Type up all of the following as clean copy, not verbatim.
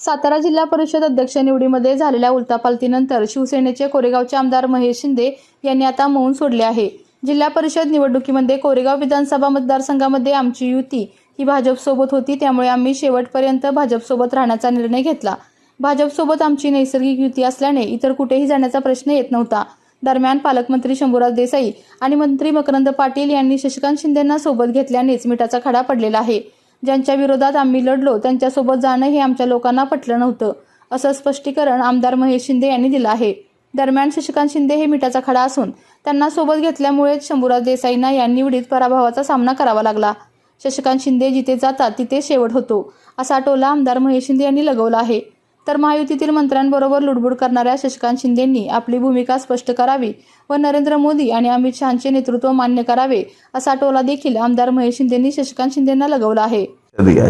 सातारा जिल्हा परिषद अध्यक्ष निवडीमध्ये झालेल्या उलथापालथीनंतर शिवसेनेचे कोरेगावचे आमदार महेश शिंदे यांनी आता मौन सोडले आहे। जिल्हा परिषद निवडणुकीमध्ये कोरेगाव विधानसभा मतदारसंघामध्ये आमची युती ही भाजपसोबत होती, त्यामुळे आम्ही शेवटपर्यंत भाजपसोबत राहण्याचा निर्णय घेतला। भाजपसोबत आमची नैसर्गिक युती असल्याने इतर कुठेही जाण्याचा प्रश्न येत नव्हता। दरम्यान पालकमंत्री शंभूराज देसाई आणि मंत्री मकरंद पाटील यांनी शशिकांत शिंदेंना सोबत घेतल्यानेच मिठाचा खडा पडलेला आहे। ज्यांच्या विरोधात आम्ही लढलो त्यांच्यासोबत जाणं हे आमच्या लोकांना पटलं नव्हतं, असं स्पष्टीकरण आमदार महेश शिंदे यांनी दिलं आहे। दरम्यान शशिकांत शिंदे हे मिठाचा खडा असून त्यांना सोबत घेतल्यामुळे शंभूराज देसाईंना या निवडीत पराभवाचा सामना करावा लागला। शशिकांत शिंदे जिथे जातात तिथे शेवट होतो, असा टोला आमदार महेश शिंदे यांनी लगवला आहे। तर महायुतीतील मंत्र्यांबरोबर लुडबुड करणाऱ्या शशिकांत शिंदेंनी आपली भूमिका स्पष्ट करावी व नरेंद्र मोदी आणि अमित शहाचे नेतृत्व मान्य करावे, असा टोला देखील आमदार महेश शिंदेंनी शशिकांत शिंदेंना लगवला आहे।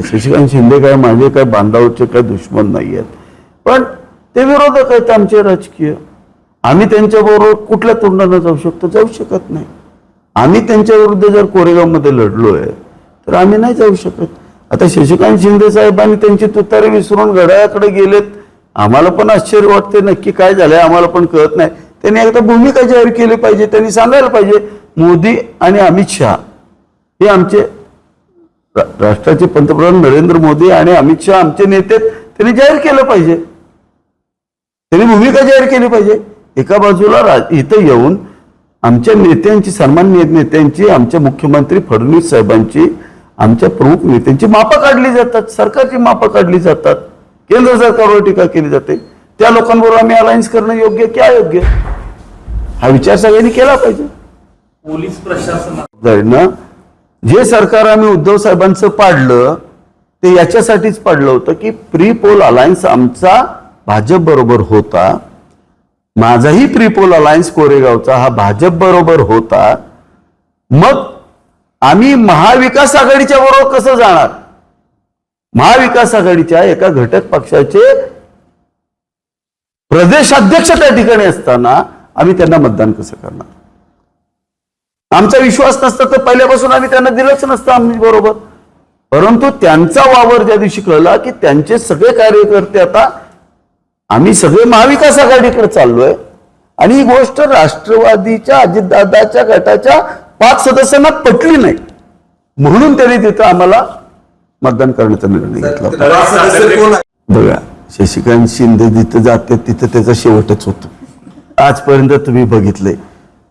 शशिकांत शिंदे काय माझे काय बांधावरचे काय दुश्मन नाही आहेत, पण ते विरोधक आहेत आमचे राजकीय। आम्ही त्यांच्याबरोबर कुठल्या तोंडाने जाऊ शकतो? जाऊ शकत नाही। आम्ही त्यांच्या विरुद्ध जर कोरेगावमध्ये लढलोय तर आम्ही नाही जाऊ शकत। आता शशिकांत शिंदे साहेबांनी त्यांची तुतारी विसरून घड्याळाकडे गेलेत। आम्हाला पण आश्चर्य वाटते, नक्की काय झालंय आम्हाला पण कळत नाही। त्यांनी एकदा भूमिका जाहीर केली पाहिजे, त्यांनी सांगायला पाहिजे मोदी आणि अमित शहा हे आमचे राष्ट्राचे पंतप्रधान नरेंद्र मोदी आणि अमित शहा आमचे नेते, त्यांनी जाहीर केलं पाहिजे, त्यांनी भूमिका जाहीर केली पाहिजे। एका बाजूला इथं येऊन आमच्या नेत्यांची, सन्माननीय नेत्यांची, आमच्या मुख्यमंत्री फडणवीस साहेबांची, आमच्या प्रमुख नेत्यांची मापं काढली जातात, सरकारची मापं काढली जातात, केंद्र सरकारवर टीका केली जाते। त्या लोकांबरोबर आम्ही अलायन्स करणं योग्य की अयोग्य, हा विचार सगळ्यांनी केला पाहिजे। पोलीस प्रशासन जे सरकार आम्ही उद्धव साहेबांचं पाडलं ते याच्यासाठीच पाडलं होतं की प्री पोल अलायन्स आमचा भाजप बरोबर होता। माझाही प्री पोल अलायन्स कोरेगावचा हा भाजप बरोबर होता। मग आम्ही महाविकास आघाडीच्या बरोबर कसं जाणार? महाविकास आघाडीच्या एका घटक पक्षाचे प्रदेशाध्यक्ष त्या ठिकाणी असताना आम्ही त्यांना मतदान कसं करणार? आमचा विश्वास नसता तर पहिल्यापासून आम्ही त्यांना दिलंच नसतं आम्ही बरोबर। परंतु त्यांचा वावर ज्या दिवशी कळला की त्यांचे सगळे कार्यकर्ते आता आम्ही सगळे महाविकास आघाडीकडे चाललोय आणि ही गोष्ट राष्ट्रवादीच्या अजितदादाच्या गटाच्या 5 सदस्यांना पटली नाही, म्हणून त्यांनी तिथं आम्हाला मतदान करण्याचा निर्णय घेतला। बघा, शशिकांत शिंदे जिथं जाते तिथं त्याचा शेवटच होतो। आजपर्यंत तुम्ही बघितलंय,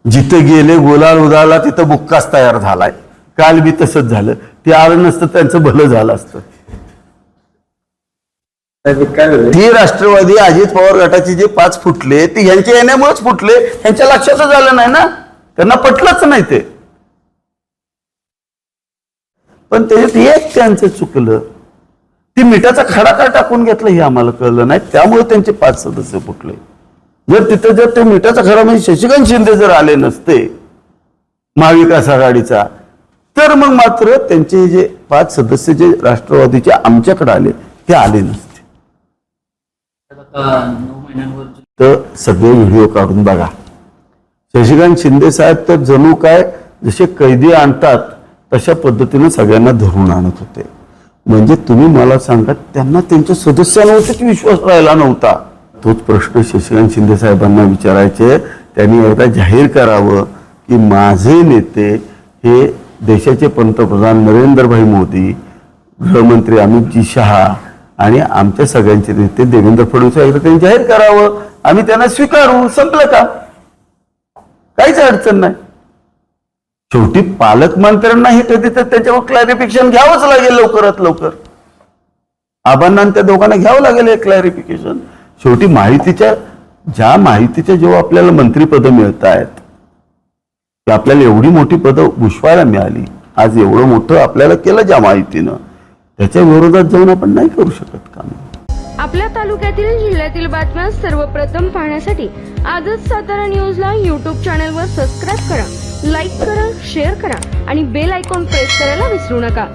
जिथं गेले गुलाल उदाळला तिथं बुक्काच तयार झालाय। काल बी तसंच झालं, ते आलं नसतं त्यांचं भलं झालं असतं। ती राष्ट्रवादी अजित पवार गटाचे जे 5 फुटले ते यांच्या येण्यामुळेच फुटले, यांच्या लक्षातच आलं नाही ना, त्यांना पटलंच नाही ते। पण त्याच्यात एक त्यांचं चुकलं, ती मिठाचा खडा का टाकून घेतला हे आम्हाला कळलं नाही, त्यामुळे त्यांचे 5 सदस्य फुटले। जर ते मिठाचा खडा म्हणजे शशिकांत शिंदे जर आले नसते महाविकास आघाडीचा, तर मग मात्र त्यांचे जे 5 सदस्य जे राष्ट्रवादीचे आमच्याकडे आले ते आले नसते। तर सगळे व्हिडिओ काढून बघा। शशिकांत शिंदे साहेब तर जणू काय जसे कैदी आणतात तशा पद्धतीने सगळ्यांना धरून आणत होते। म्हणजे तुम्ही मला सांगा, त्यांना त्यांच्या सदस्यांवरती विश्वास राहिला नव्हता। तोच प्रश्न शशिकांत शिंदे साहेबांना विचारायचे, त्यांनी एकदा जाहीर करावं की माझे नेते हे देशाचे पंतप्रधान नरेंद्रभाई मोदी, गृहमंत्री अमितजी शहा आणि आमच्या सगळ्यांचे नेते देवेंद्र फडणवीस एकदा त्यांनी जाहीर करावं, आम्ही त्यांना स्वीकारू, संपलं का? काहीच अडचण नाही। शेवटी पालकमंत्र्यांना हे कधी तर त्याच्यावर क्लॅरिफिकेशन घ्यावंच लागेल लवकरात लवकर। आबांना त्या दोघांना घ्यावं लागेल हे क्लॅरिफिकेशन। शेवटी ज्या माहितीच्या जेव्हा आपल्याला मंत्रीपद मिळत आहेत, की आपल्याला एवढी मोठी पदं भूषवायला मिळाली, आज एवढं मोठं आपल्याला केलं ज्या माहितीनं, त्याच्या विरोधात जाऊन आपण नाही करू शकत काम। आपल्या तालुक्यातील जिल्ह्यातील बातम्या सर्वप्रथम पाहण्यासाठी आजच सातारा न्यूजला YouTube चॅनलवर सबस्क्राईब करा, लाईक करा, शेअर करा आणि बेल आयकॉन प्रेस करायला विसरू नका।